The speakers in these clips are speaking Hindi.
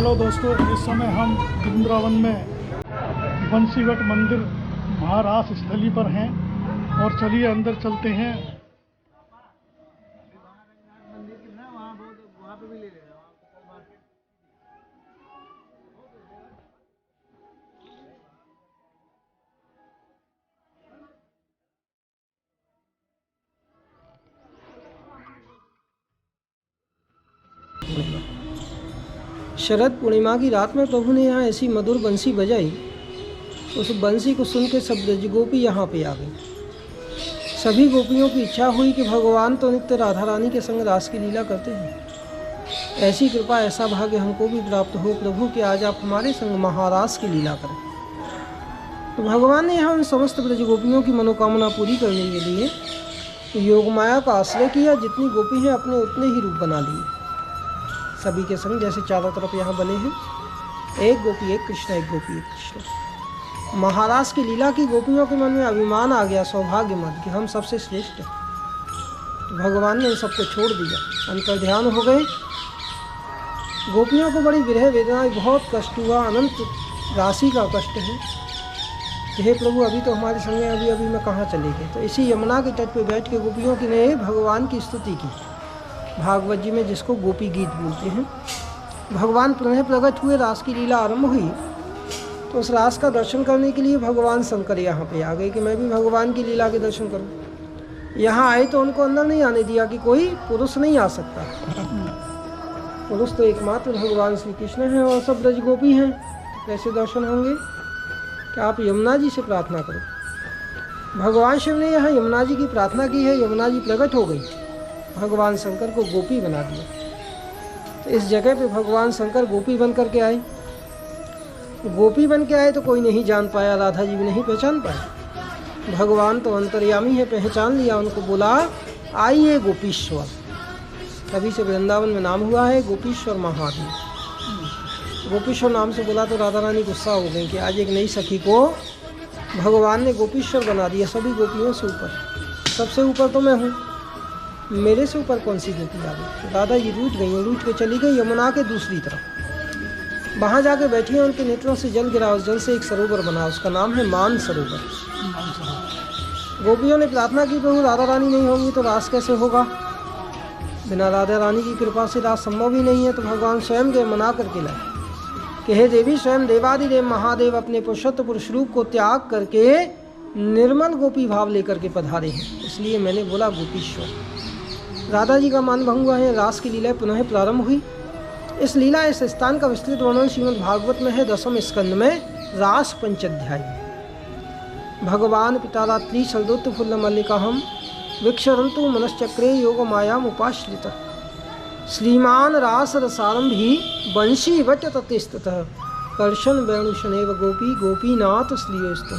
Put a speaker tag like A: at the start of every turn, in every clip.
A: हेलो दोस्तों, इस समय हम वृंदावन में बंसीवट मंदिर महारास स्थली पर हैं और चलिए अंदर चलते हैं।
B: शरद पूर्णिमा की रात में प्रभु ने यहाँ ऐसी मधुर बंसी बजाई, उस बंसी को सुन के सब ब्रज गोपी यहाँ पे आ गई। सभी गोपियों की इच्छा हुई कि भगवान तो नित्य राधा रानी के संग रास की लीला करते हैं, ऐसी कृपा ऐसा भाग्य हमको भी प्राप्त हो प्रभु कि आज आप हमारे संग महारास की लीला करें। तो भगवान ने यहाँ उन समस्त ब्रज गोपियों की मनोकामना पूरी करने के लिए योग माया का आश्रय किया। जितनी गोपी हैं अपने उतने ही रूप बना लिए सभी के संग, जैसे चारों तरफ यहाँ बने हैं। एक गोपी एक कृष्ण, एक गोपी एक कृष्ण। महारास की लीला की गोपियों के मन में अभिमान आ गया, सौभाग्य मत कि हम सबसे श्रेष्ठ हैं। तो भगवान ने उन सबको छोड़ दिया, अंतर ध्यान हो गए। गोपियों को बड़ी विरह वेदना, बहुत कष्ट हुआ, अनंत राशि का कष्ट है। हे प्रभु, अभी तो हमारे संग अभी मैं कहाँ चले गए। तो इसी यमुना के तट पर बैठ के गोपियों की ने भगवान की स्तुति की, भागवत जी में जिसको गोपी गीत बोलते हैं। भगवान पुनः प्रकट हुए, रास की लीला आरंभ हुई। तो उस रास का दर्शन करने के लिए भगवान शंकर यहाँ पे आ गए कि मैं भी भगवान की लीला के दर्शन करूँ। यहाँ आए तो उनको अंदर नहीं आने दिया कि कोई पुरुष नहीं आ सकता। पुरुष तो एकमात्र भगवान श्री कृष्ण हैं और सब ब्रज गोपी हैं, कैसे दर्शन होंगे। कि आप यमुना जी से प्रार्थना करो। भगवान शिव ने यहाँ यमुना जी की प्रार्थना की है, यमुना जी प्रकट हो गई, भगवान शंकर को गोपी बना दिया। तो इस जगह पे भगवान शंकर गोपी बन करके आए। गोपी बन के आए तो कोई नहीं जान पाया, राधा जी भी नहीं पहचान पाए। भगवान तो अंतर्यामी है, पहचान लिया उनको, बोला आइए गोपीश्वर। तभी से वृंदावन में नाम हुआ है गोपीश्वर महादेव। गोपीश्वर नाम से बोला तो राधा रानी गुस्सा हो गई कि आज एक नई सखी को भगवान ने गोपीश्वर बना दिया, सभी गोपियों से ऊपर। सबसे ऊपर तो मैं हूँ, मेरे से ऊपर कौन सी गोपी आ गई। राधा जी रूठ गई, रूठ के चली गई यमुना के दूसरी तरफ। वहाँ जाके बैठी हैं, उनके नेत्रों से जल गिरा, उस जल से एक सरोवर बना, उसका नाम है मान सरोवर। गोपियों ने प्रार्थना की, प्रभु राधा रानी नहीं होंगी तो रास कैसे होगा, बिना राधा रानी की कृपा से रास संभव ही नहीं है। तो भगवान स्वयं गए, मना करके लाए कि हे देवी, स्वयं देवादिदेव महादेव अपने पुरुषोत्तम पुरुष रूप को त्याग करके निर्मल गोपी भाव लेकर के पधारे हैं, इसलिए मैंने बोला गोपीश्वर। राधा जी का मान भंग हुआ है, रास की लीला पुनः प्रारंभ हुई। इस लीला, इस स्थान का विस्तृत वर्णन श्रीमद् भागवत में है, 10वें स्कंद में रास पंचाध्याय में। भगवान पिता रात्रि शरदोत्त फुल्ल मल्लिकाहम विक्षरंतु मनश्चक्रे योग मायाम उपाश्रित श्रीमान रास रसारंभी बंशी वट ततिस्ततः कर्षण वेणुशनेव गोपी गोपीनाथ श्रीयस्तु।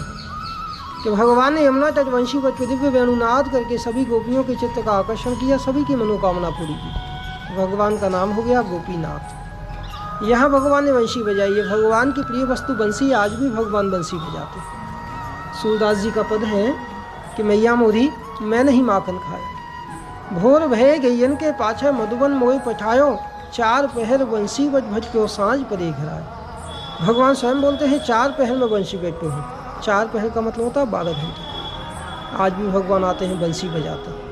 B: कि भगवान ने यमुना तट वंशी वट पे दिव्य वेणुनाद करके सभी गोपियों के चित्त का आकर्षण किया, सभी की मनोकामना पूरी की। भगवान का नाम हो गया गोपीनाथ। यहाँ भगवान ने वंशी बजाई है। भगवान की प्रिय वस्तु बंसी, आज भी भगवान बंसी बजाते हैं। सूरदास जी का पद है कि मैया मोरी मैं नहीं माखन खाया, भोर भय गैयन के पाछे मधुबन मोय पठायो, चार पहर बंसी बज भज क्यों सांझ परे घराए। भगवान स्वयं बोलते हैं 4 पहर में बंसी बैठते हैं। 4 पहर का मतलब होता है 12 घंटे। आज भी भगवान आते हैं, बंसी बजाते हैं।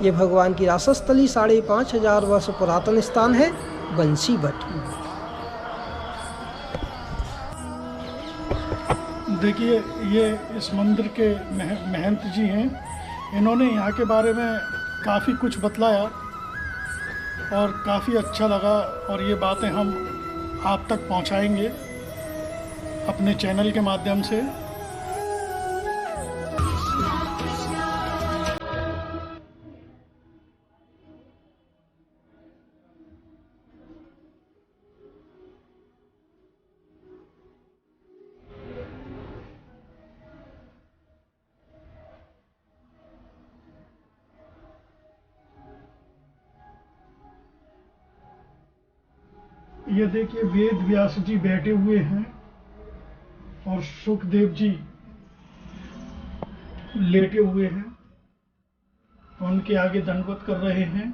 B: ये भगवान की रासस्थली 5,500 वर्ष पुरातन स्थान है बंसी बट।
A: देखिए, ये इस मंदिर के महंत जी हैं, इन्होंने यहाँ के बारे में काफ़ी कुछ बतलाया और काफ़ी अच्छा लगा, और ये बातें हम आप तक पहुँचाएंगे अपने चैनल के माध्यम से। ये देखिए, वेद व्यास जी बैठे हुए हैं और सुखदेव जी लेटे हुए हैं, उनके आगे दंडवत कर रहे हैं।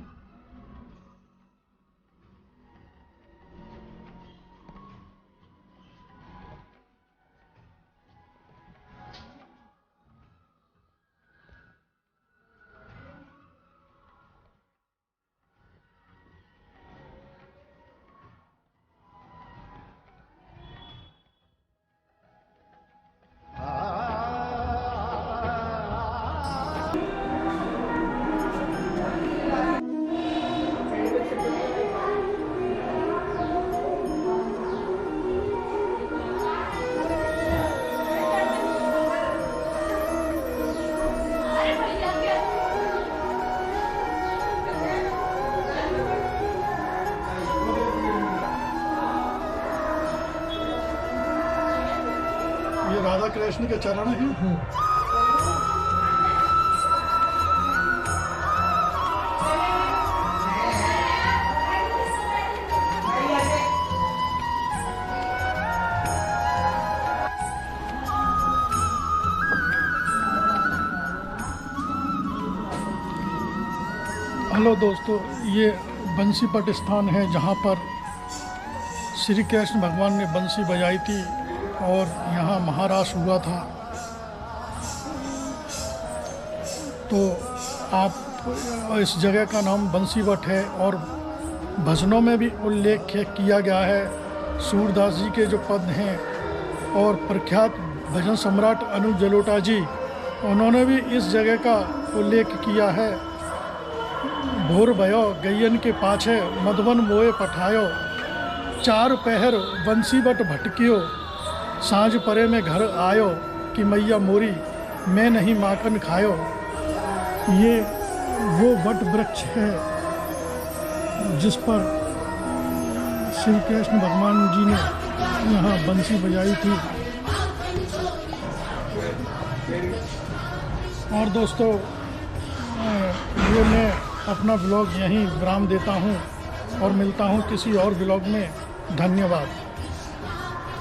A: कृष्ण के चरण हैं। हेलो दोस्तों, ये बंसीपट स्थान है जहाँ पर श्री कृष्ण भगवान ने बंसी बजाई थी और यहाँ महारास हुआ था। तो आप इस जगह का नाम बंसीवट है और भजनों में भी उल्लेख किया गया है। सूरदास जी के जो पद हैं और प्रख्यात भजन सम्राट अनुज जलोटा जी, उन्होंने भी इस जगह का उल्लेख किया है। भोर भयो गैयन के पाछे मधुबन मोए पठायो, चार पहर बंसीवट भटकियो, सांझ परे में घर आयो, कि मैया मोरी मैं नहीं माखन खायो। ये वो वट वृक्ष है जिस पर श्री कृष्ण भगवान जी ने यहाँ बंसी बजाई थी। और दोस्तों, ये मैं अपना ब्लॉग यहीं विराम देता हूँ और मिलता हूँ किसी और ब्लॉग में। धन्यवाद।